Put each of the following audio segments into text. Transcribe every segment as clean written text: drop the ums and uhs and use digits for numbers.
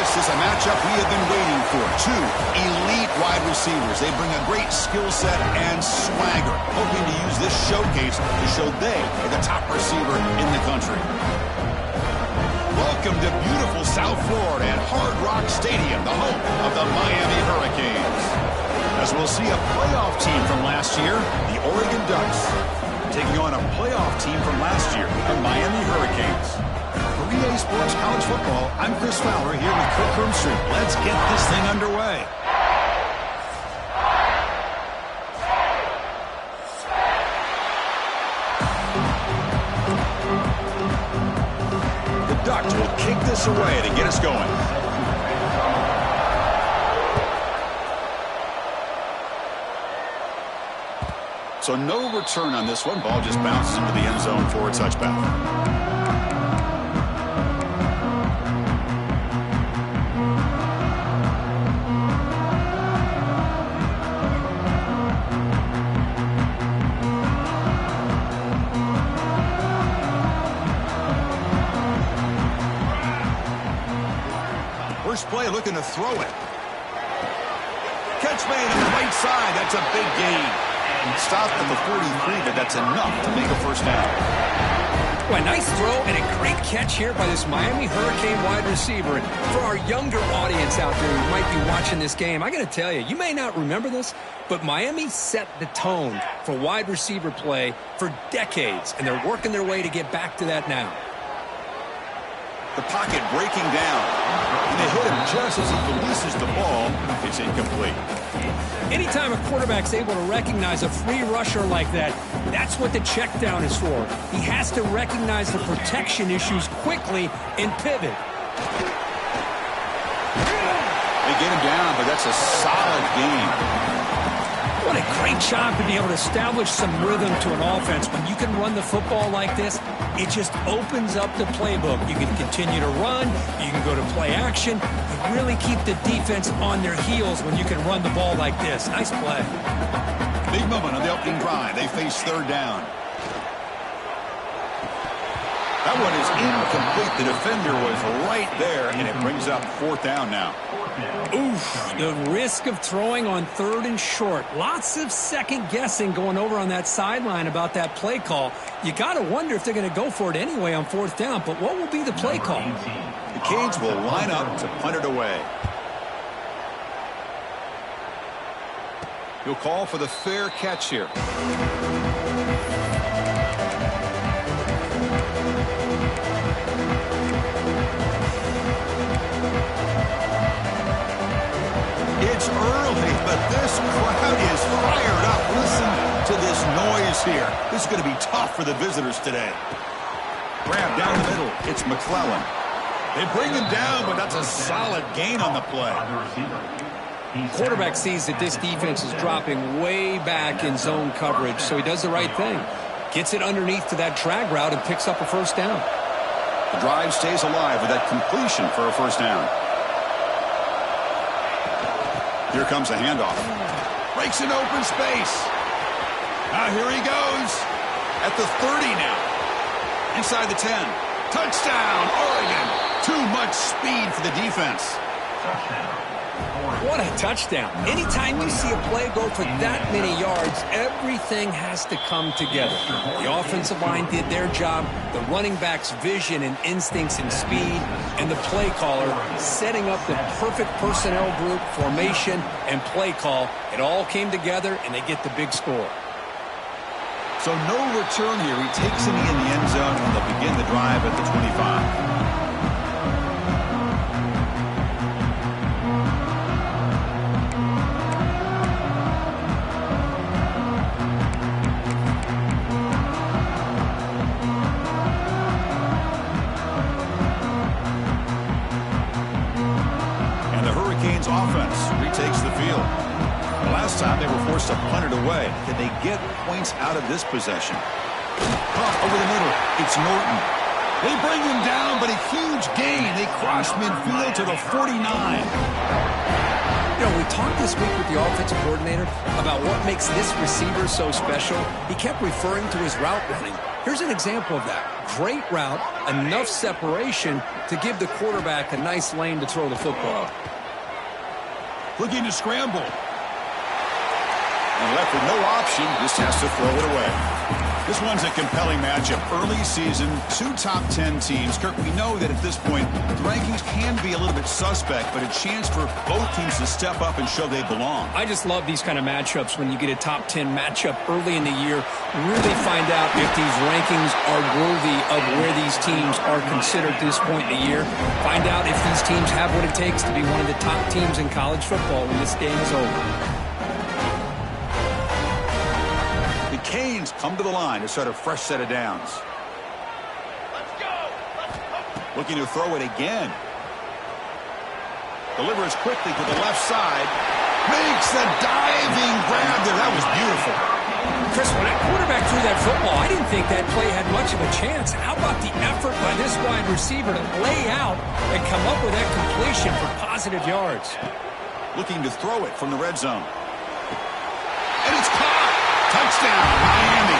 This is a matchup we have been waiting for. Two elite wide receivers. They bring a great skill set and swagger, hoping to use this showcase to show they are the top receiver in the country. Welcome to beautiful South Florida at Hard Rock Stadium, the home of the Miami Hurricanes. As we'll see a playoff team from last year, the Oregon Ducks, taking on a playoff team from last year, the Miami Hurricanes. For EA Sports College Football, I'm Chris Fowler here with Kirk Hermstreet. Let's get this thing underway. The Ducks will kick this away to get us going. So no return on this one. Ball just bounces into the end zone for a touchback. First play looking to throw it. Catch made on the right side. That's a big gain. Stopped at the 43, but that's enough to make a first down. Well, a nice throw and a great catch here by this Miami Hurricane wide receiver. And for our younger audience out there who might be watching this game, I got to tell you, you may not remember this, but Miami set the tone for wide receiver play for decades, and they're working their way to get back to that now. The pocket breaking down, and they hit him just as he releases the ball. It's incomplete. Anytime a quarterback's able to recognize a free rusher like that, that's what the check down is for. He has to recognize the protection issues quickly and pivot. They get him down, but that's a solid game. What a great job to be able to establish some rhythm to an offense. When you can run the football like this, it just opens up the playbook. You can continue to run. You can go to play action. You really keep the defense on their heels when you can run the ball like this. Nice play. Big moment on the opening drive. They face third down. That one is incomplete. The defender was right there, and it brings up fourth down now. Oof, the risk of throwing on third and short. Lots of second guessing going over on that sideline about that play call. You got to wonder if they're going to go for it anyway on fourth down, but what will be the play call? The Canes will line up to punt it away. He'll call for the fair catch here. It's early, but this crowd is fired up. Listen to this noise here. This is going to be tough for the visitors today. Grab down the middle. It's McClellan. They bring him down, but that's a solid gain on the play. Quarterback sees that this defense is dropping way back in zone coverage, so he does the right thing. Gets it underneath to that drag route and picks up a first down. The drive stays alive with that completion for a first down. Here comes a handoff. Breaks an open space. Now here he goes. At the 30 now. Inside the 10. Touchdown, Oregon. Too much speed for the defense. What a touchdown. Anytime you see a play go for that many yards, everything has to come together. The offensive line did their job, the running back's vision and instincts and speed, and the play caller setting up the perfect personnel group, formation, and play call. It all came together, and they get the big score. So no return here. He takes him in the end zone, and they'll begin the drive at the 25. Offense retakes the field. The last time they were forced to punt it away. Can they get points out of this possession? Off over the middle. It's Norton. They bring him down, but a huge gain. They cross midfield to the 49. You know, we talked this week with the offensive coordinator about what makes this receiver so special. He kept referring to his route running. Here's an example of that. Great route, enough separation to give the quarterback a nice lane to throw the football. Looking to scramble. And left with no option, just has to throw it away. This one's a compelling matchup. Early season, 2 top 10 teams. Kirk, we know that at this point, the rankings can be a little bit suspect, but a chance for both teams to step up and show they belong. I just love these kind of matchups when you get a top 10 matchup early in the year. Really find out if these rankings are worthy of where these teams are considered at this point in the year. Find out if these teams have what it takes to be one of the top teams in college football when this game is over. Canes come to the line to start a fresh set of downs. Let's go. Looking to throw it again. Delivers quickly to the left side. Makes the diving grab there. That was beautiful. Chris, when that quarterback threw that football, I didn't think that play had much of a chance. How about the effort by this wide receiver to lay out and come up with that completion for positive yards? Looking to throw it from the red zone. And it's caught. Touchdown, Miami.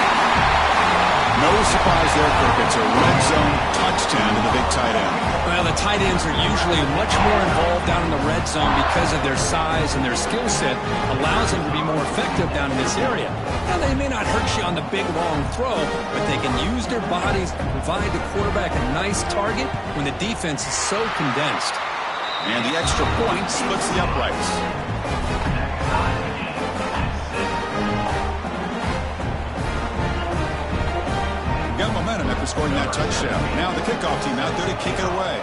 No surprise there, Kirk. It's a red zone touchdown to the big tight end. Well, the tight ends are usually much more involved down in the red zone because of their size and their skill set allows them to be more effective down in this area. Now, they may not hurt you on the big, long throw, but they can use their bodies to provide the quarterback a nice target when the defense is so condensed. And the extra point splits the uprights. Got momentum after scoring that touchdown. Now the kickoff team out there to kick it away.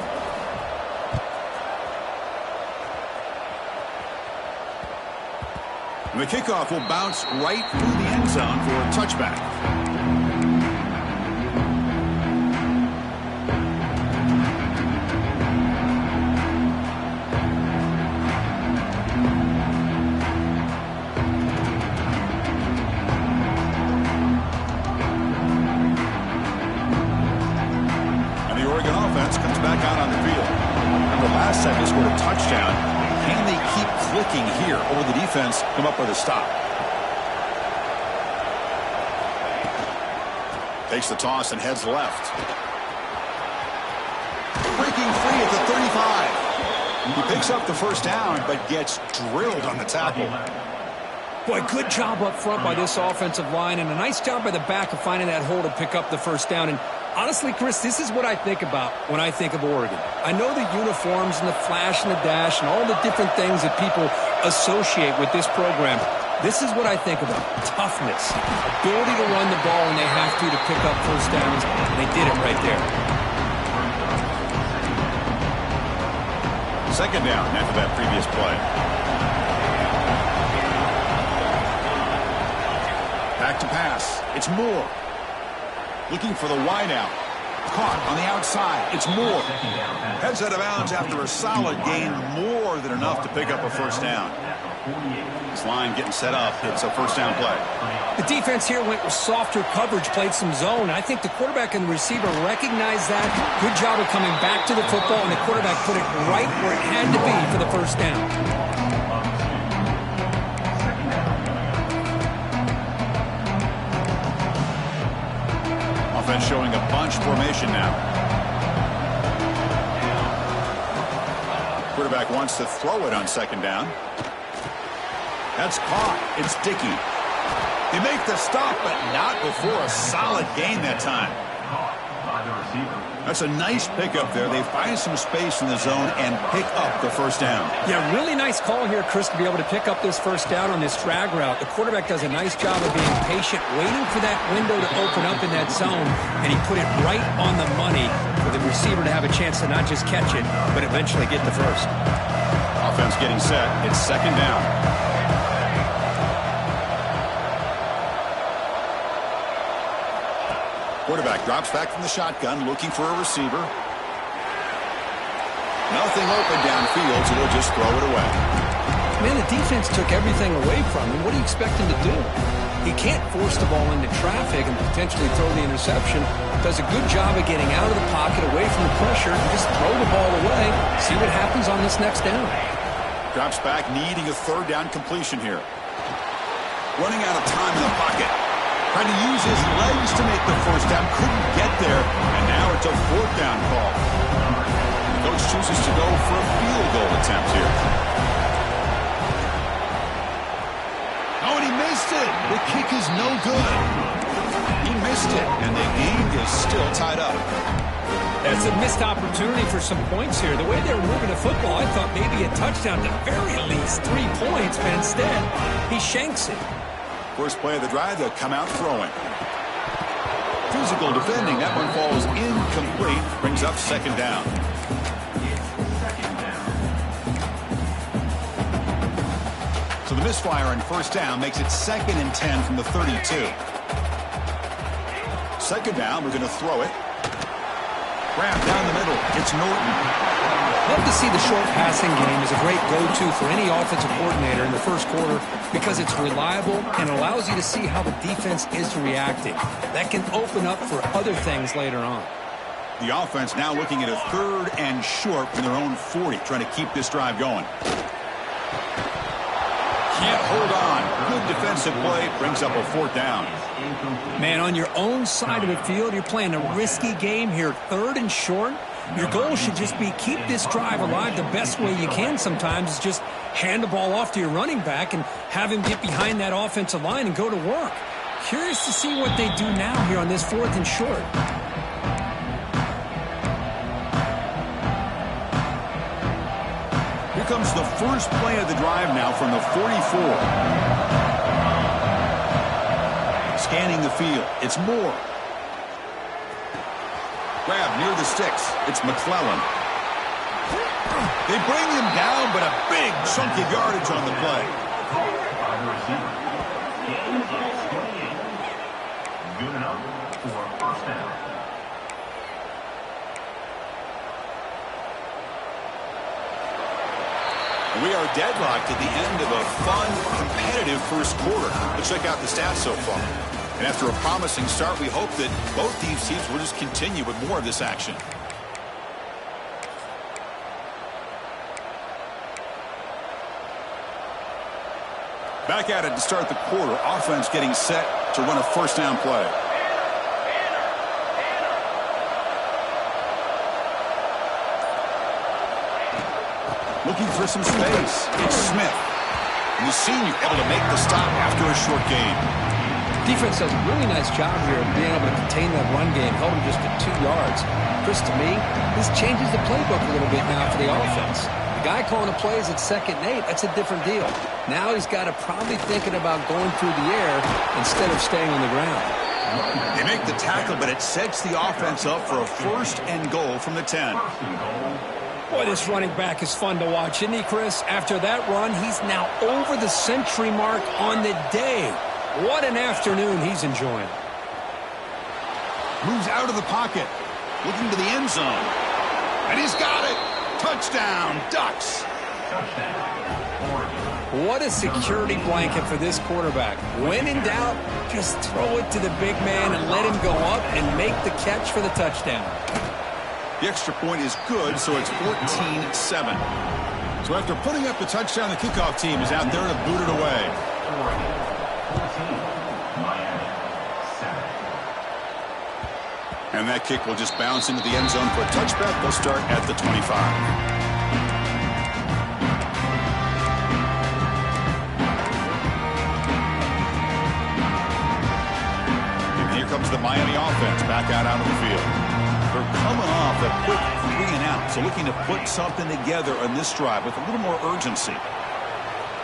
And the kickoff will bounce right through the end zone for a touchback. Comes back out on the field. Remember last time they scored a touchdown. Can they keep clicking here, or will the defense come up with a stop? Takes the toss and heads left. Breaking free at the 35. He picks up the first down, but gets drilled on the tackle. Boy, good job up front by this offensive line, and a nice job by the back of finding that hole to pick up the first down. And honestly, Chris, this is what I think about when I think of Oregon. I know the uniforms and the flash and the dash and all the different things that people associate with this program. This is what I think about. Toughness, ability to run the ball when they have to pick up first downs, and they did it right there. Second down after that previous play. Back to pass. It's Moore. Looking for the wideout. Caught on the outside. It's Moore. Heads out of bounds after a solid gain. More than enough to pick up a first down. This line getting set up. It's a first down play. The defense here went with softer coverage, played some zone. I think the quarterback and the receiver recognized that. Good job of coming back to the football, and the quarterback put it right where it had to be for the first down. Offense showing a bunch formation now. Quarterback wants to throw it on second down. That's caught. It's Dickey. They make the stop, but not before a solid gain that time. That's a nice pickup there. They find some space in the zone and pick up the first down. Yeah, really nice call here, Chris, to be able to pick up this first down on this drag route. The quarterback does a nice job of being patient, waiting for that window to open up in that zone, and he put it right on the money for the receiver to have a chance to not just catch it, but eventually get the first. Offense getting set. It's second down. Quarterback drops back from the shotgun, looking for a receiver. Nothing open downfield, so they'll just throw it away. Man, the defense took everything away from him. What do you expect him to do? He can't force the ball into traffic and potentially throw the interception. Does a good job of getting out of the pocket, away from the pressure, and just throw the ball away. See what happens on this next down. Drops back, needing a third down completion here. Running out of time in the pocket. Trying to use his legs to make the first down. Couldn't get there. And now it's a fourth down call. The coach chooses to go for a field goal attempt here. Oh, and he missed it. The kick is no good. He missed it, and the game is still tied up. That's a missed opportunity for some points here. The way they were moving the football, I thought maybe a touchdown, at the very least 3 points, but instead, he shanks it. First play of the drive, they'll come out throwing. Physical defending. That one falls incomplete. Brings up second down. So the misfire on first down makes it 2nd and 10 from the 32. Second down, we're going to throw it. Grab down the middle. It's Norton. Love to see the short passing game as a great go-to for any offensive coordinator in the first quarter because it's reliable and allows you to see how the defense is reacting. That can open up for other things later on. The offense now looking at a 3rd and short from their own 40, trying to keep this drive going. Can't hold on. Good defensive play. Brings up a 4th down. Man, on your own side of the field, you're playing a risky game here. 3rd and short. Your goal should just be keep this drive alive the best way you can sometimes is just hand the ball off to your running back and have him get behind that offensive line and go to work. Curious to see what they do now here on this 4th and short. Here comes the first play of the drive now from the 44. Scanning the field. It's Moore. Grab near the sticks. It's McClellan. They bring him down, but a big chunk of yardage on the play. Good enough for a first down. We are deadlocked at the end of a fun, competitive first quarter. Let's check out the stats so far. And after a promising start, we hope that both these teams will just continue with more of this action. Back at it to start the quarter. Offense getting set to run a first down play. Looking for some space. It's Smith. And the senior able to make the stop after a short game. Defense does a really nice job here of being able to contain that run game, held him just at 2 yards. Chris, to me, this changes the playbook a little bit now for the offense. The guy calling the plays at 2nd and 8, that's a different deal. Now he's got to probably thinking about going through the air instead of staying on the ground. They make the tackle, but it sets the offense up for a 1st and goal from the 10. Boy, this running back is fun to watch, isn't he, Chris? After that run, he's now over the century mark on the day. What an afternoon he's enjoying. Moves out of the pocket. Looking to the end zone. And he's got it. Touchdown, Ducks. What a security blanket for this quarterback. When in doubt, just throw it to the big man and let him go up and make the catch for the touchdown. The extra point is good, so it's 14-7. So after putting up the touchdown, the kickoff team is out there to boot it away. And that kick will just bounce into the end zone for a touchback. They'll start at the 25. And here comes the Miami offense back out onto the field. They're coming off a quick 3 and out, so looking to put something together on this drive with a little more urgency.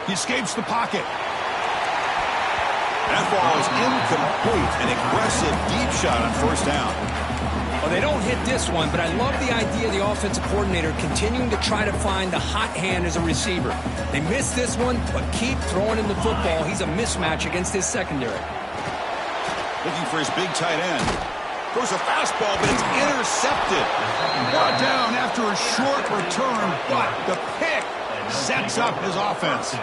He escapes the pocket. That ball is incomplete. An aggressive deep shot on first down. Well, they don't hit this one, but I love the idea of the offensive coordinator continuing to try to find the hot hand as a receiver. They missed this one, but keep throwing him the football. He's a mismatch against his secondary. Looking for his big tight end. Throws a fastball, but it's intercepted. Brought down after a short return, but the pick sets up his offense.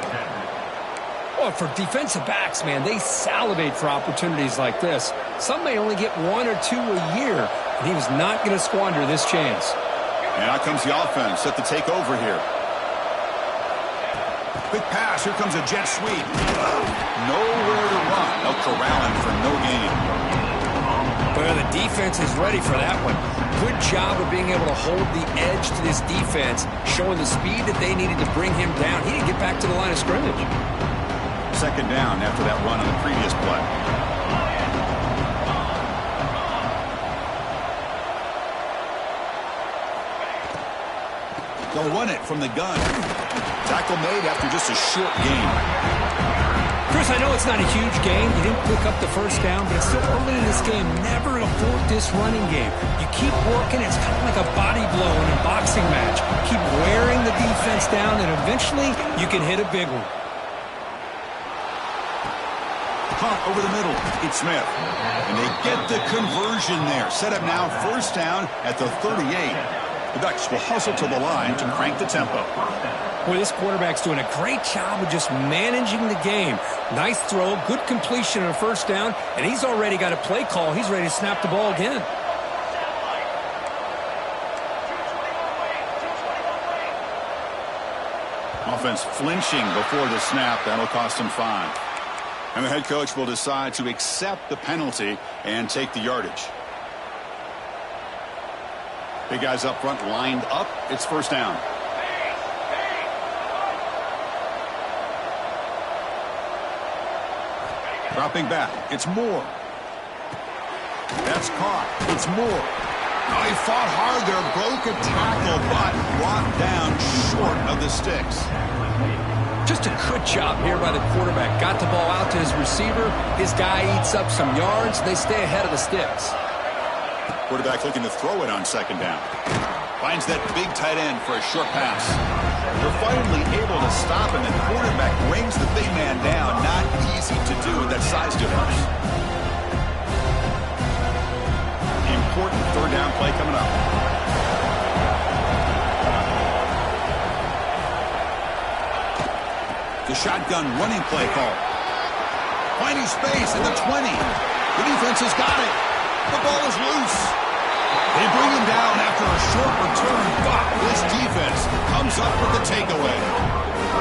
Well, for defensive backs, man, they salivate for opportunities like this. Some may only get 1 or 2 a year, and he was not going to squander this chance. And out comes the offense set to take over here. Quick pass. Here comes a jet sweep. Nowhere to run. They'll corral him for no gain. Well, the defense is ready for that one. Good job of being able to hold the edge to this defense, showing the speed that they needed to bring him down. He didn't get back to the line of scrimmage. Second down after that run on the previous play. They'll run it from the gun. Tackle made after just a short gain. Chris, I know it's not a huge gain. You didn't pick up the first down, but it's still early in this game. Never abort this running game. You keep working. It's kind of like a body blow in a boxing match. Keep wearing the defense down, and eventually you can hit a big one. Punt over the middle. It's Smith. And they get the conversion there. Set up now, first down at the 38. The Ducks will hustle to the line to crank the tempo. Boy, this quarterback's doing a great job of just managing the game. Nice throw, good completion on a first down, and he's already got a play call. He's ready to snap the ball again. Offense flinching before the snap. That'll cost him 5. And the head coach will decide to accept the penalty and take the yardage. Big guys up front lined up. It's first down. Dropping back. It's Moore. That's caught. It's Moore. Oh, he fought hard there. Broke a tackle, but brought down short of the sticks. Just a good job here by the quarterback. Got the ball out to his receiver. His guy eats up some yards. They stay ahead of the sticks. Quarterback looking to throw it on second down. Finds that big tight end for a short pass. They're finally able to stop him, and the quarterback brings the big man down. Not easy to do with that size difference. Important third down play coming up. The shotgun running play call. Finding space at the 20. The defense has got it. The ball is loose. They bring him down after a short return, but this defense comes up with the takeaway.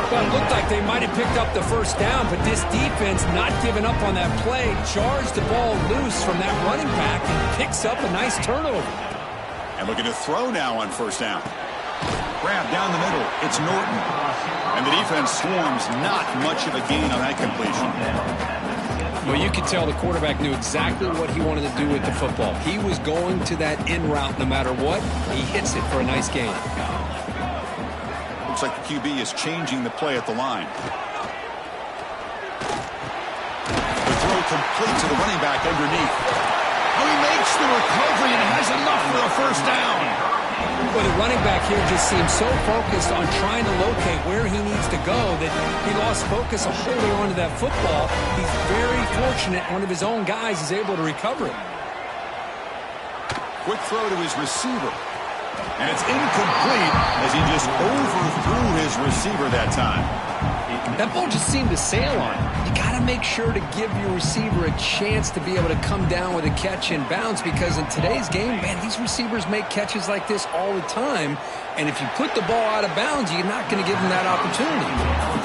Well, it looked like they might have picked up the first down, but this defense not giving up on that play, charged the ball loose from that running back and picks up a nice turnover. And looking to throw now on first down. Grab down the middle. It's Norton. And the defense swarms. Not much of a gain on that completion. Well, you could tell the quarterback knew exactly what he wanted to do with the football. He was going to that in route no matter what. He hits it for a nice gain. Looks like the QB is changing the play at the line. The throw complete to the running back underneath. Oh, he makes the recovery and has enough for a first down. Well, the running back here just seems so focused on trying to locate where he needs to go that he lost focus of holding on to that football. He's very fortunate one of his own guys is able to recover it. Quick throw to his receiver. And it's incomplete as he just overthrew his receiver that time. That ball just seemed to sail on him. You got to make sure to give your receiver a chance to be able to come down with a catch in bounds, because in today's game, man, these receivers make catches like this all the time. And if you put the ball out of bounds, you're not going to give them that opportunity.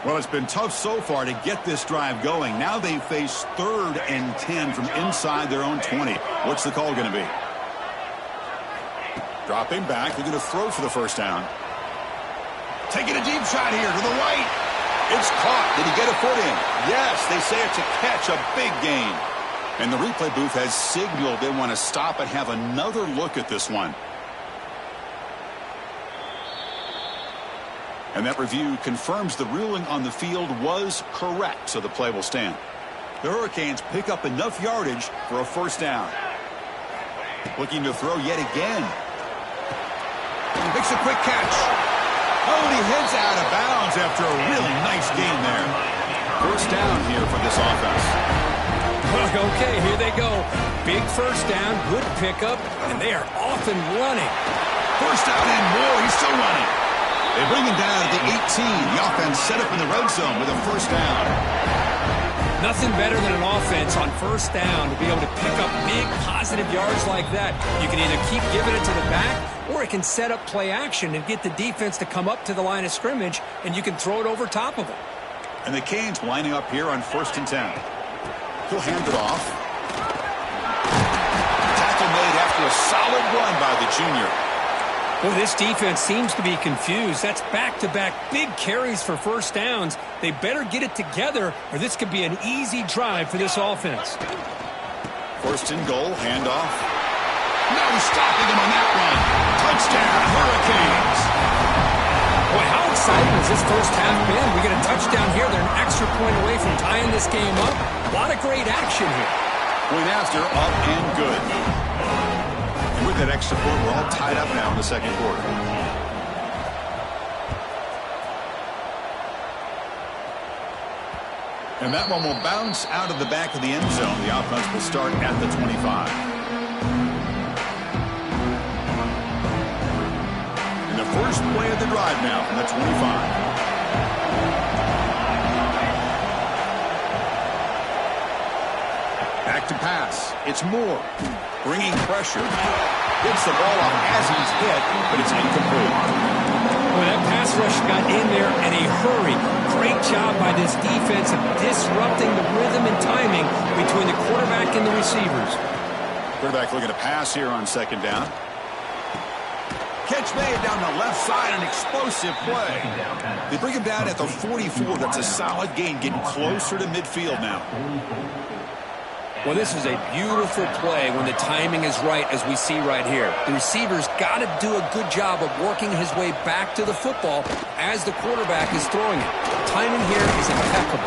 Well, it's been tough so far to get this drive going. Now they face 3rd and 10 from inside their own 20. What's the call going to be? Dropping back. They're going to throw for the first down. Taking a deep shot here to the right. It's caught. Did he get a foot in? Yes, they say it's a catch, a big gain. And the replay booth has signaled they want to stop and have another look at this one. And that review confirms the ruling on the field was correct, so the play will stand. The Hurricanes pick up enough yardage for a first down. Looking to throw yet again. He makes a quick catch. Oh, and he heads out of bounds after a really nice gain there. First down here for this offense. Okay, here they go. Big first down, good pickup, and they are off and running. First down and more. He's still running. They bring him down at the 18. The offense set up in the red zone with a first down. Nothing better than an offense on first down to be able to pick up big positive yards like that. You can either keep giving it to the back, or it can set up play action and get the defense to come up to the line of scrimmage, and you can throw it over top of them. And the Canes lining up here on 1st and 10. He'll hand it off. Tackle made after a solid run by the junior. Well, this defense seems to be confused. That's back-to-back big carries for first downs. They better get it together, or this could be an easy drive for this offense. 1st and goal, handoff. No stopping him on that one. Touchdown, Hurricanes. Boy, how exciting has this first half been? We get a touchdown here. They're an extra point away from tying this game up. A lot of great action here. Point after, up and good. And with that extra point, we're all tied up now in the second quarter. And that one will bounce out of the back of the end zone. The offense will start at the 25. And the first play of the drive now from the 25. Back to pass. It's Moore. Bringing pressure. Gets the ball off as he's hit, but it's incomplete. Boy, that pass rush got in there in a hurry. Great job by this defense of disrupting the rhythm and timing between the quarterback and the receivers. Quarterback looking to pass here on 2nd down. Catch made down the left side, an explosive play. They bring him down at the 44. That's a solid gain, getting closer to midfield now. Well, this is a beautiful play when the timing is right, as we see right here. The receiver's got to do a good job of working his way back to the football as the quarterback is throwing it. Timing here is impeccable.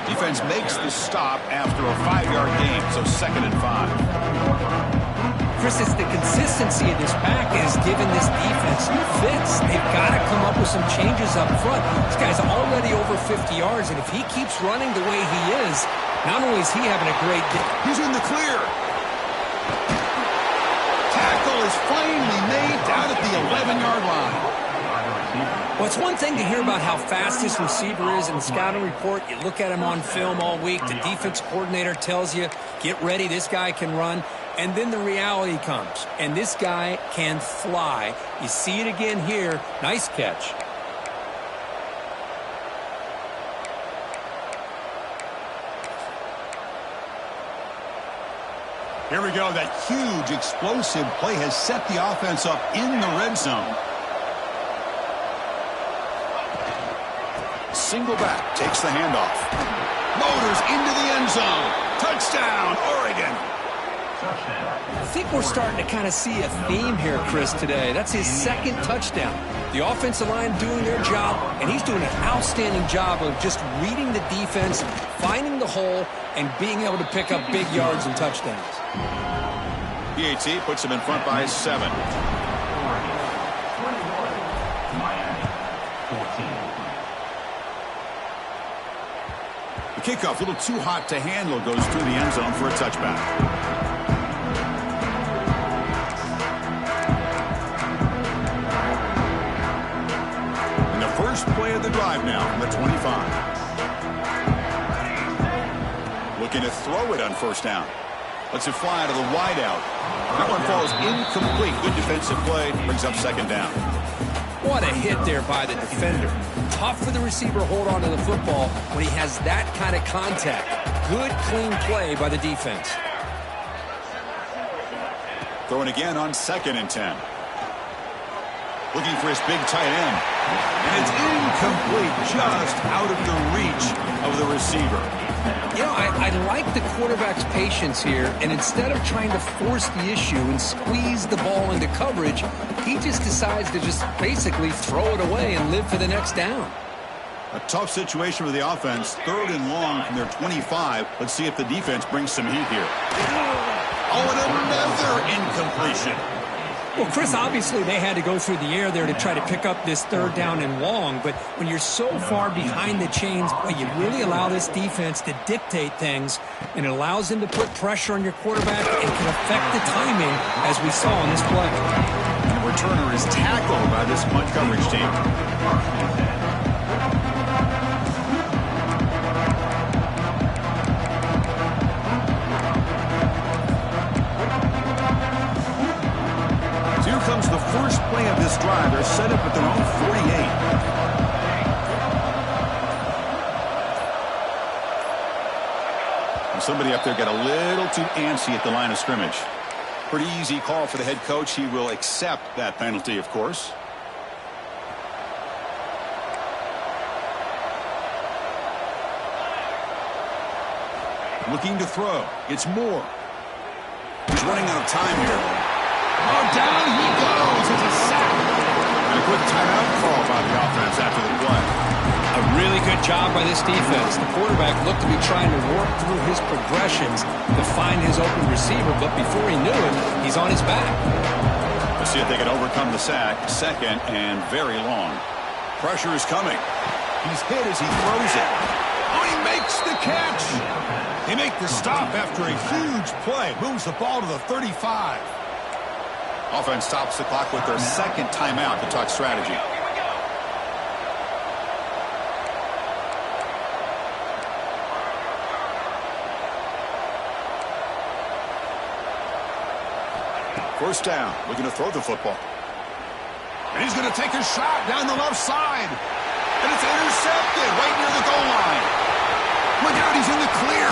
Defense makes the stop after a 5-yard gain, so 2nd and 5. Chris, it's the consistency of this pack is giving this defense fits. They've got to come up with some changes up front. This guy's already over 50 yards, and if he keeps running the way he is, not only is he having a great day. He's in the clear. Tackle is finally made down at the 11-yard line. Well, it's one thing to hear about how fast this receiver is in the scouting report. You look at him on film all week. The defense coordinator tells you, get ready, this guy can run. And then the reality comes, and this guy can fly. You see it again here. Nice catch. Here we go. That huge, explosive play has set the offense up in the red zone. Single back, takes the handoff. Motors into the end zone. Touchdown, Oregon. I think we're starting to kind of see a theme here, Chris, today. That's his 2nd touchdown. The offensive line doing their job, and he's doing an outstanding job of just reading the defense, finding the hole, and being able to pick up big yards and touchdowns. PAT puts him in front by 7. The kickoff, a little too hot to handle, goes through the end zone for a touchback. First play of the drive now from the 25. Looking to throw it on 1st down. Lets it fly to the wideout. That one falls incomplete. Good defensive play. Brings up 2nd down. What a hit there by the defender. Tough for the receiver to hold on to the football when he has that kind of contact. Good, clean play by the defense. Throwing again on 2nd and 10. Looking for his big tight end. And it's incomplete, just out of the reach of the receiver. You know, I like the quarterback's patience here, and instead of trying to force the issue and squeeze the ball into coverage, he just decides to just basically throw it away and live for the next down. A tough situation for the offense. 3rd and long from their 25. Let's see if the defense brings some heat here. Oh, and another incompletion. Well, Chris, obviously they had to go through the air there to try to pick up this 3rd down and long, but when you're so far behind the chains, you really allow this defense to dictate things, and it allows them to put pressure on your quarterback and can affect the timing, as we saw in this play. And the returner is tackled by this punt coverage team. to set up at their own 48. And somebody up there got a little too antsy at the line of scrimmage. Pretty easy call for the head coach. He will accept that penalty, of course. Looking to throw. It's Moore. He's running out of time here. Oh, down he goes. It's a sack. And a quick timeout call by the offense after the play. A really good job by this defense. The quarterback looked to be trying to work through his progressions to find his open receiver, but before he knew it, he's on his back. Let's see if they can overcome the sack. Second and very long. Pressure is coming. He's hit as he throws it. Oh, he makes the catch. They make the stop after a huge play. Moves the ball to the 35. Offense stops the clock with their second timeout to talk strategy. First down, looking to throw the football. And he's going to take a shot down the left side. And it's intercepted right near the goal line. Look out, he's in the clear.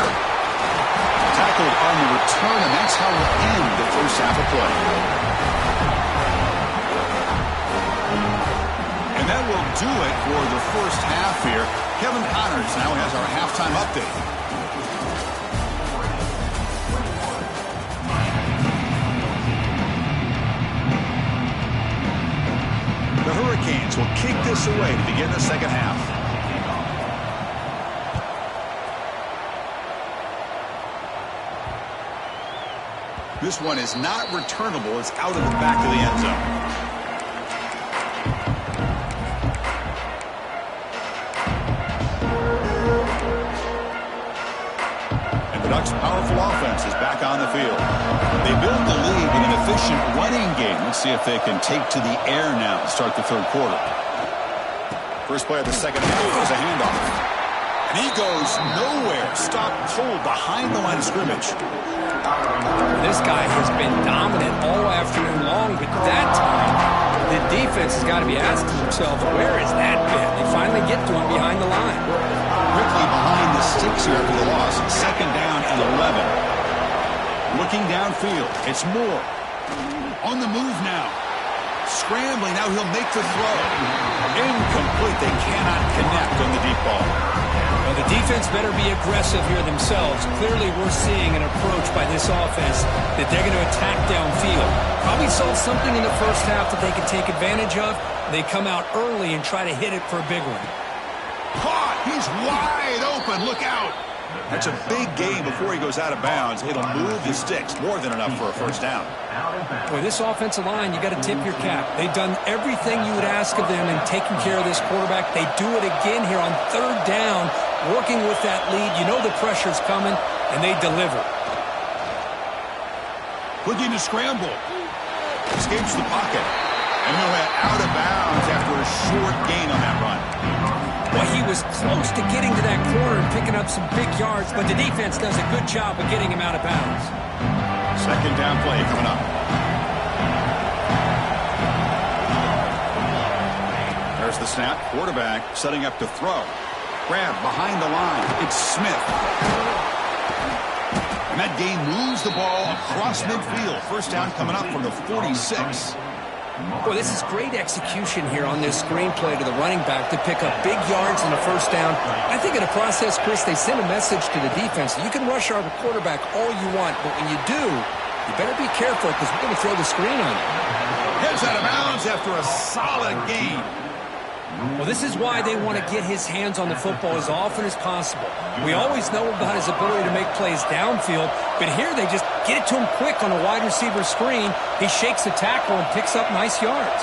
Tackled on the return, and that's how we'll end the first half of play. And that will do it for the first half here. Kevin Connors now has our halftime update. The Hurricanes will kick this away to begin the second half. This one is not returnable. It's out of the back of the end zone. And the Ducks' powerful offense is back on the field. They build the lead with an efficient running game. Let's see if they can take to the air now to start the third quarter. First play of the second half is a handoff. And he goes nowhere. Stopped cold behind the line of scrimmage. This guy has been dominant all afternoon long, but that time, the defense has got to be asking themselves, where is that bit? They finally get to him behind the line. Quickly behind the sticks here after the loss. Second down and 11. Looking downfield. It's Moore. On the move now. Scrambling. Now he'll make the throw. Incomplete. They cannot connect on the deep ball. Well, the defense better be aggressive here themselves. Clearly, we're seeing an approach by this offense that they're going to attack downfield. Probably saw something in the first half that they could take advantage of. They come out early and try to hit it for a big one. Caught! He's wide open. Look out! That's a big gain before he goes out of bounds. It'll move the sticks. More than enough for a first down. Boy, this offensive line, you got to tip your cap. They've done everything you would ask of them in taking care of this quarterback. They do it again here on third down, working with that lead. You know the pressure's coming, and they deliver. Looking to scramble. Escapes the pocket. And he'll head out of bounds after a short gain on that run. Well, he was close to getting to that corner and picking up some big yards, but the defense does a good job of getting him out of bounds. Second down play coming up. There's the snap. Quarterback setting up to throw. Grab behind the line. It's Smith. And that game moves the ball across midfield. First down coming up from the 46. Boy, this is great execution here on this screenplay to the running back to pick up big yards in the first down. I think in the process, Chris, they send a message to the defense. You can rush our quarterback all you want, but when you do, you better be careful because we're going to throw the screen on you. Heads out of bounds after a solid gain. Well, this is why they want to get his hands on the football as often as possible. We always know about his ability to make plays downfield, but here they just get it to him quick on a wide receiver screen. He shakes the tackle and picks up nice yards.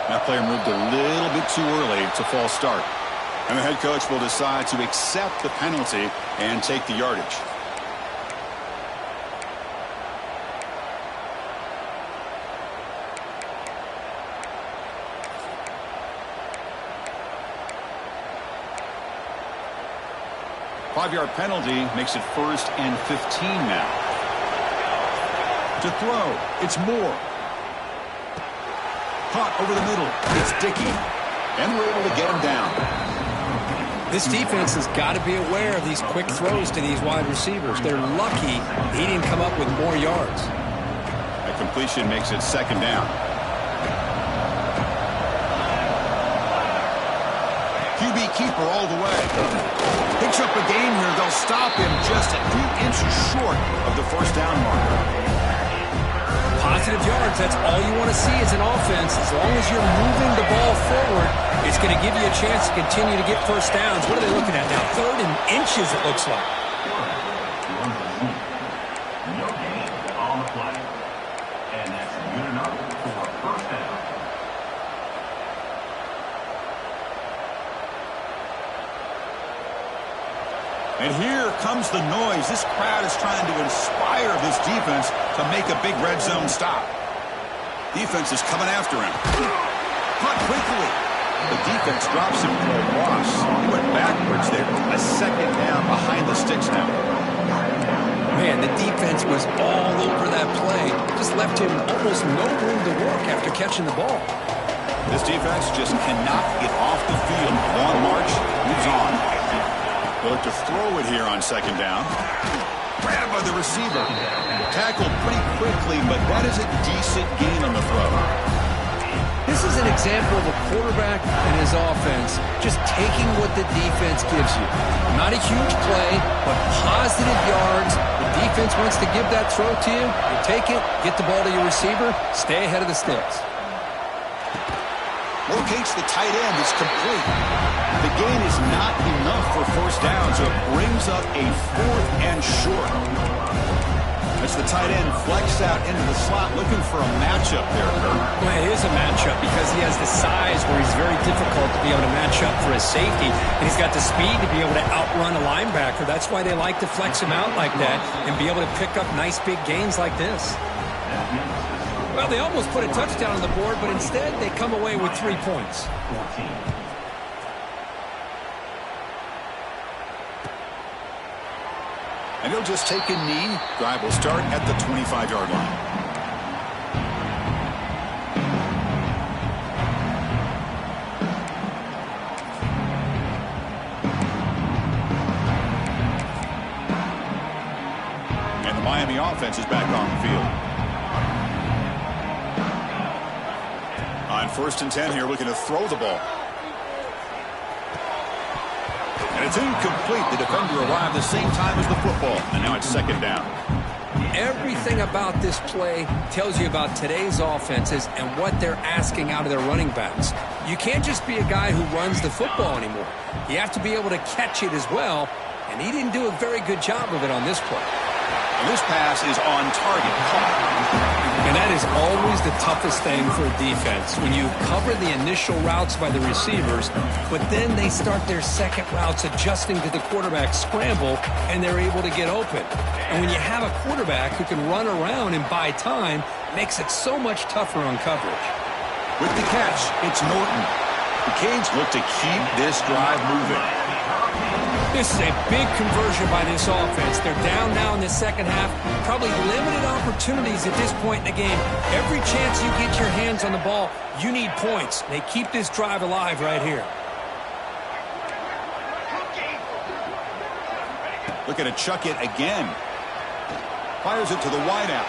That player moved a little bit too early. It's a false start. And the head coach will decide to accept the penalty and take the yardage. 5-yard penalty makes it 1st and 15 now. To throw, it's Moore. Caught over the middle, it's Dickey. And we're able to get him down. This defense has got to be aware of these quick throws to these wide receivers. They're lucky he didn't come up with more yards. That completion makes it 2nd down. QB keeper all the way. Picks up a gain here. They'll stop him just a few inches short of the 1st down marker. Positive yards, that's all you want to see as an offense. As long as you're moving the ball forward, it's going to give you a chance to continue to get 1st downs. What are they looking at now? 3rd and inches, it looks like. No gain on the play. And that's good enough for a 1st down. And here comes the noise. This crowd is trying to inspire this defense to make a big red zone stop. Defense is coming after him. Caught quickly. The defense drops him for a loss. He went backwards there. A 2nd down behind the sticks now. Man, the defense was all over that play. Just left him almost no room to work after catching the ball. This defense just cannot get off the field. Long march, moves on. They'll look to throw it here on 2nd down. Grabbed by the receiver. Tackled pretty quickly, but that is a decent gain on the throw. This is an example of a quarterback and his offense just taking what the defense gives you. Not a huge play, but positive yards. The defense wants to give that throw to you. You take it, get the ball to your receiver, stay ahead of the sticks. Locates the tight end. It's complete. The gain is not enough for 1st down, so it brings up a 4th and short. As the tight end flex out into the slot, looking for a matchup there, Kurt. Well, it is a matchup because he has the size where he's very difficult to be able to match up for his safety, and he's got the speed to be able to outrun a linebacker. That's why they like to flex him out like that and be able to pick up nice big gains like this. Well, they almost put a touchdown on the board, but instead they come away with 3 points. 14. And he'll just take a knee. Drive will start at the 25-yard line. And the Miami offense is back on the field. On 1st and 10 here, looking to throw the ball. And it's incomplete. The defender arrived the same time as the football. And now it's 2nd down. Everything about this play tells you about today's offenses and what they're asking out of their running backs. You can't just be a guy who runs the football anymore. You have to be able to catch it as well. And he didn't do a very good job of it on this play. And this pass is on target. And that is always the toughest thing for a defense, when you cover the initial routes by the receivers, but then they start their second routes adjusting to the quarterback scramble, and they're able to get open. And when you have a quarterback who can run around and buy time, it makes it so much tougher on coverage. With the catch, it's Norton. The Canes look to keep this drive moving. This is a big conversion by this offense. They're down now in the second half. Probably limited opportunities at this point in the game. Every chance you get your hands on the ball, you need points. They keep this drive alive right here. Looking to chuck it again. Fires it to the wideout.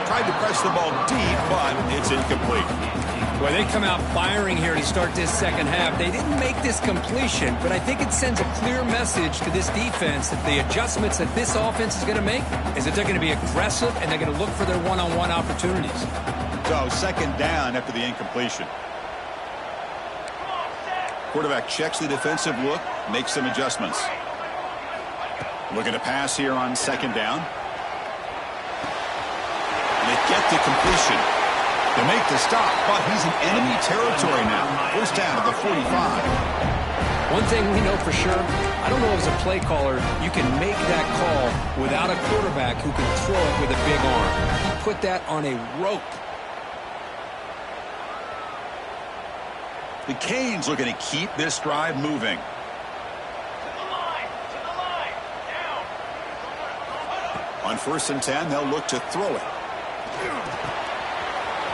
Tried to press the ball deep, but it's incomplete. Well, they come out firing here to start this second half. They didn't make this completion, but I think it sends a clear message to this defense that the adjustments that this offense is going to make is that they're going to be aggressive and they're going to look for their one-on-one opportunities. So 2nd down after the incompletion. Quarterback checks the defensive look, makes some adjustments. Looking to pass here on 2nd down. They get the completion. They make the stop, but he's in enemy territory now. 1st down at the 45. One thing we know for sure, I don't know as a play caller, you can make that call without a quarterback who can throw it with a big arm. He put that on a rope. The Canes looking to keep this drive moving. On 1st and 10, they'll look to throw it.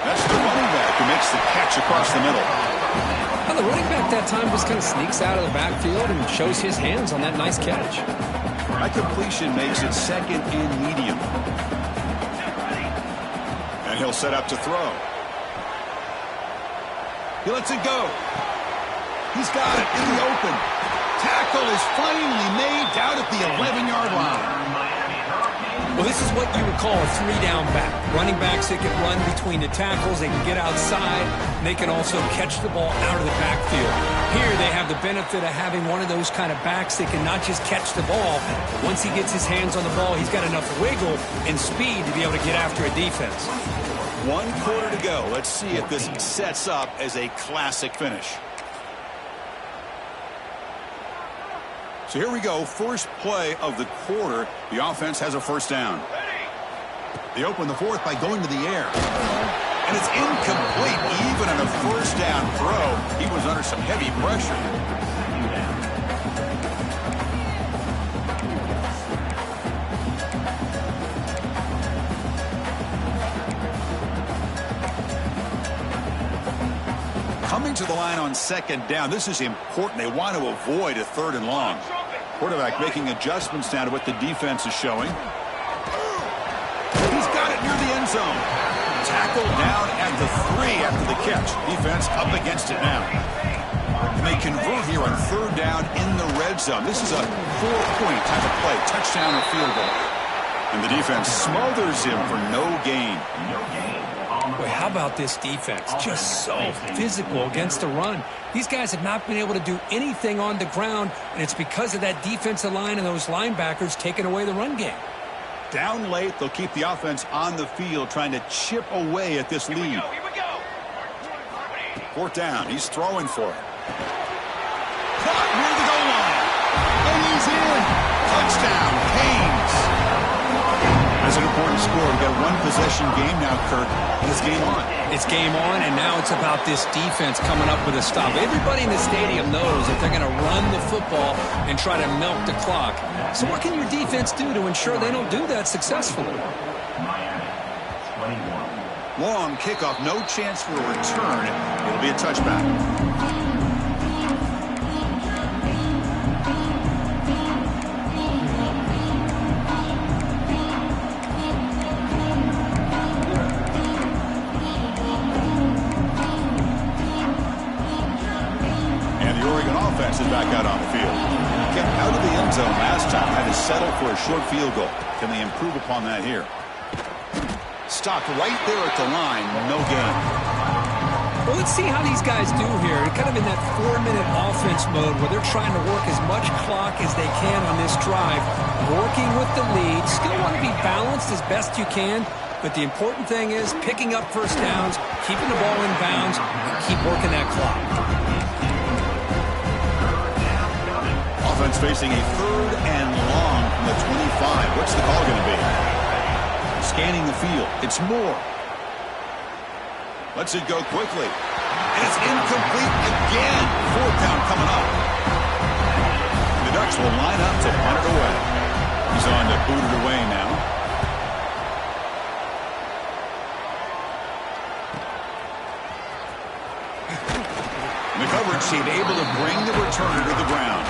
That's the running back who makes the catch across the middle. Well, the running back that time just kind of sneaks out of the backfield and shows his hands on that nice catch. That completion makes it 2nd and medium. And he'll set up to throw. He lets it go. He's got it in the open. Tackle is finally made down at the 11-yard line. Well, this is what you would call a 3-down back. Running backs that can run between the tackles, they can get outside, and they can also catch the ball out of the backfield. Here they have the benefit of having one of those kind of backs that can not just catch the ball, but once he gets his hands on the ball, he's got enough wiggle and speed to be able to get after a defense. 1 quarter to go. Let's see if this sets up as a classic finish. So here we go, first play of the quarter. The offense has a 1st down. They open the 4th by going to the air. And it's incomplete, even on a 1st down throw. He was under some heavy pressure. Coming to the line on 2nd down. This is important. They want to avoid a 3rd and long. Quarterback making adjustments now to what the defense is showing. He's got it near the end zone. Tackle down at the 3 after the catch. Defense up against it now. And they convert here on 3rd down in the red zone. This is a 4-point type of play. Touchdown or field goal. And the defense smothers him for no gain. Boy, how about this defense? Just so physical against the run. These guys have not been able to do anything on the ground, and it's because of that defensive line and those linebackers taking away the run game. Down late, they'll keep the offense on the field trying to chip away at this lead. Here we go. 4th down. He's throwing for it. Caught near the goal line. And he's in. Touchdown, Canes. That's an important score. We've got a 1-possession game now, Kirk, and it's game on. It's game on, and now it's about this defense coming up with a stop. Everybody in the stadium knows that they're going to run the football and try to milk the clock. So what can your defense do to ensure they don't do that successfully? Long kickoff, no chance for a return. It'll be a touchback. Is back out on the field. Kept out of the end zone last time. Had to settle for a short field goal. Can they improve upon that here? Stopped right there at the line. No gain. Well, let's see how these guys do here. They're kind of in that 4-minute offense mode where they're trying to work as much clock as they can on this drive. Working with the lead. Still want to be balanced as best you can. But the important thing is picking up 1st downs, keeping the ball in bounds, and keep working that clock. Offense facing a 3rd and long from the 25. What's the call going to be? Scanning the field. It's Moore. Lets it go quickly. And it's incomplete again. 4th down coming up. The Ducks will line up to punt it away. He's on to boot it away now. The coverage team able to bring the returner to the ground.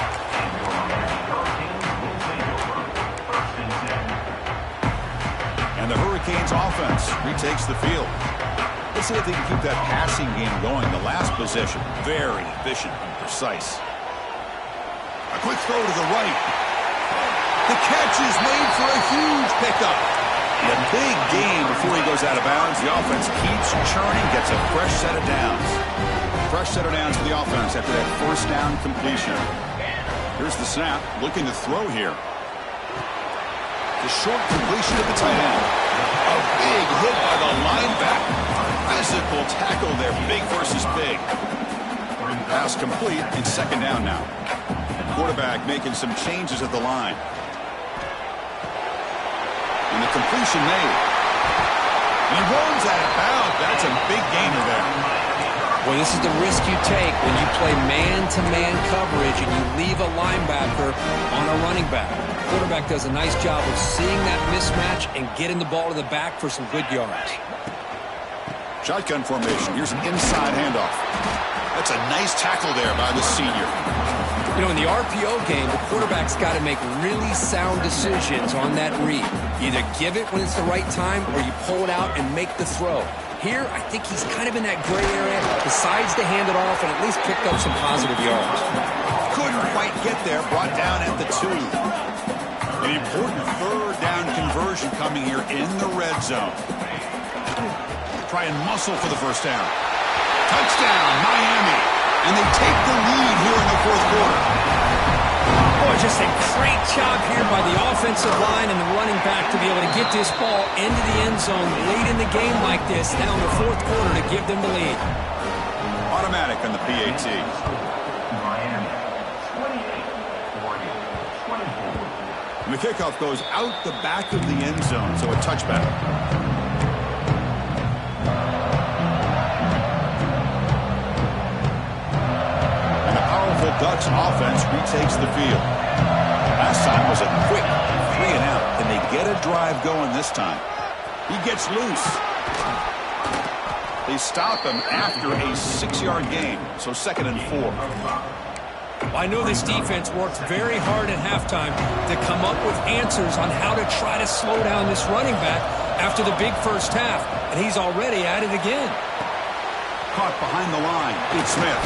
And the Hurricanes offense retakes the field. Let's see if they can keep that passing game going. The last possession, very efficient and precise. A quick throw to the right. The catch is made for a huge pickup. And a big gain before he goes out of bounds. The offense keeps churning, gets a fresh set of downs. Fresh set of downs for the offense after that 1st down completion. Here's the snap, looking to throw here. The short completion to the tight end. A big hit by the linebacker. Physical tackle there, big versus big. Pass complete, and 2nd down now. Quarterback making some changes at the line. And the completion made. And he rolls out of bounds. That's a big gainer there. Well, this is the risk you take when you play man-to-man coverage and you leave a linebacker on a running back. quarterback does a nice job of seeing that mismatch and getting the ball to the back for some good yards. Shotgun formation. Here's an inside handoff. That's a nice tackle there by the senior. You know, in the RPO game, the quarterback's got to make really sound decisions on that read. You either give it when it's the right time or you pull it out and make the throw. Here, I think he's kind of in that gray area, decides to hand it off and at least picked up some positive yards. Couldn't quite get there, brought down at the 2. An important third down conversion coming here in the red zone. Try and muscle for the first down. Touchdown, Miami. And they take the lead here in the fourth quarter. Boy, just a great job here by the offensive line and the running back to be able to get this ball into the end zone late in the game like this, now in the fourth quarter to give them the lead. Automatic on the PAT. Miami, 28, Oregon, 24. And the kickoff goes out the back of the end zone, so a touchback. Ducks offense retakes the field. Last time was a quick 3-and-out. Can they get a drive going this time? He gets loose. They stop him after a 6-yard gain, so 2nd and 4. Well, I know this defense worked very hard at halftime to come up with answers on how to try to slow down this running back after the big first half, and he's already at it again. Caught behind the line. It's Smith.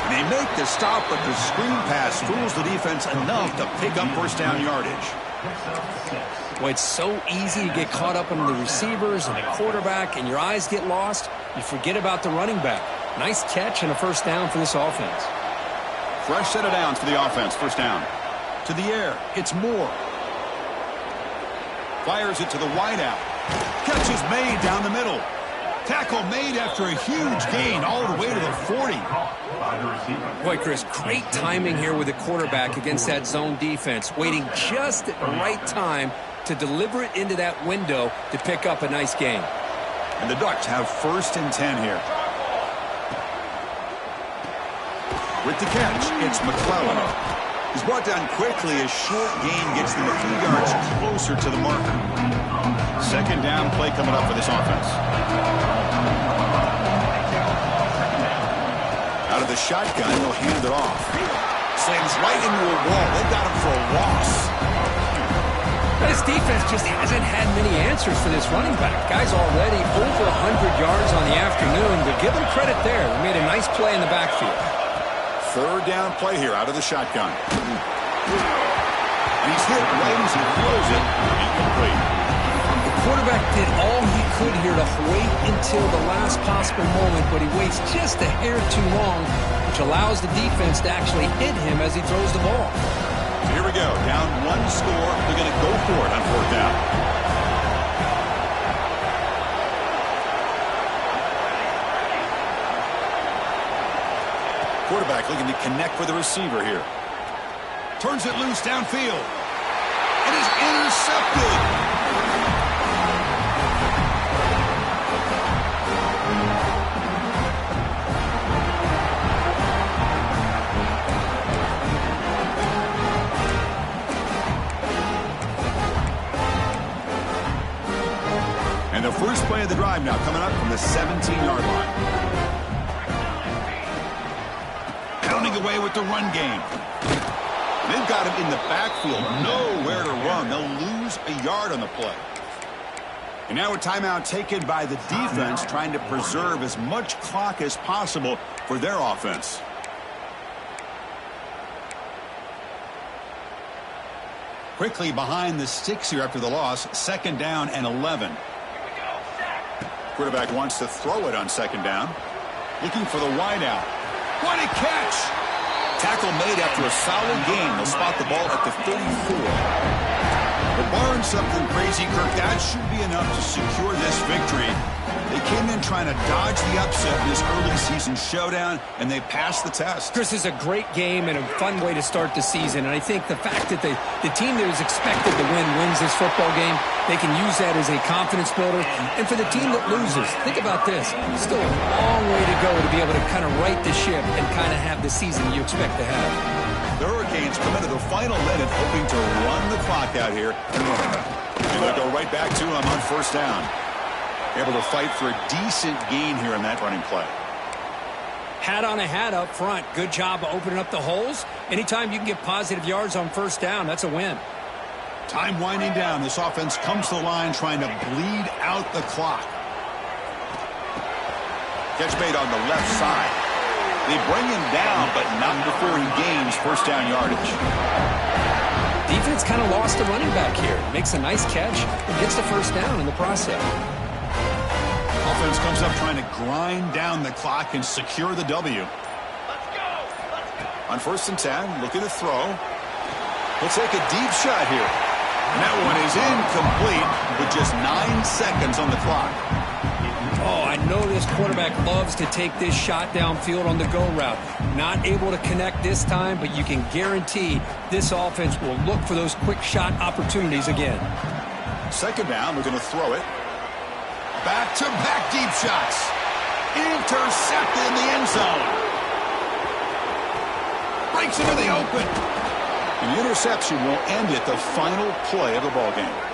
They make the stop, but the screen pass fools the defense enough to pick up first down yardage. Well, it's so easy to get caught up on the receivers and the quarterback, and your eyes get lost. You forget about the running back. Nice catch and a first down for this offense. Fresh set of downs for the offense. First down. To the air. It's Moore. Fires it to the wideout. Catch is made down the middle. Tackle made after a huge gain all the way to the 40. Boy, Chris, great timing here with the quarterback against that zone defense, waiting just at the right time to deliver it into that window to pick up a nice gain. And the Ducks have 1st and 10 here. With the catch, it's McClellan. He's brought down quickly as short gain gets them a few yards closer to the marker. 2nd down play coming up for this offense. Out of the shotgun, he'll hand it off. Slams right into a wall. They got him for a loss. This defense just hasn't had many answers for this running back. Guy's already over 100 yards on the afternoon, but give him credit there. He made a nice play in the backfield. 3rd down play here out of the shotgun. And he's hit right as he throws it. Incomplete. The quarterback did all he could here to wait until the last possible moment, but he waits just a hair too long, which allows the defense to actually hit him as he throws the ball. Here we go. Down 1 score. They're going to go for it on 4th down. Quarterback looking to connect with the receiver here. Turns it loose downfield. It is intercepted. And the first play of the drive now coming up from the 17-yard line. Pounding away with the run game. They've got him in the backfield, nowhere to run. They'll lose a yard on the play. And now a timeout taken by the defense, trying to preserve as much clock as possible for their offense. Quickly behind the sticks here after the loss, 2nd down and 11. Quarterback wants to throw it on 2nd down. Looking for the wideout. What a catch! Tackle made after a solid gain. They'll spot the ball at the 34. But barring something crazy, Kirk, that should be enough to secure this victory. They came in trying to dodge the upset in this early season showdown, and they passed the test. Chris, is a great game and a fun way to start the season. And I think the fact that the team that was expected to win wins this football game, they can use that as a confidence builder. And for the team that loses, think about this. Still a long way to go to be able to kind of right the ship and kind of have the season you expect to have. The Hurricanes Hurricanes come into the final minute hoping to run the clock out here and win it. And they'll go right back to him on first down. Able to fight for a decent gain here in that running play. Hat on a hat up front. Good job of opening up the holes. Anytime you can get positive yards on first down, that's a win. Time winding down. This offense comes to the line trying to bleed out the clock. Catch made on the left side. They bring him down, but not before he gains first down yardage. Defense kind of lost a running back here. Makes a nice catch and gets the first down in the process. Offense comes up trying to grind down the clock and secure the W. Let's go. On 1st and 10, looking to throw. He'll take a deep shot here. And that one is incomplete with just 9 seconds on the clock. Oh, I know this quarterback loves to take this shot downfield on the go route. Not able to connect this time, but you can guarantee this offense will look for those quick shot opportunities again. 2nd down, we're going to throw it. Back-to-back deep shots. Intercepted in the end zone. Breaks into the open. The interception will end it, the final play of the ballgame.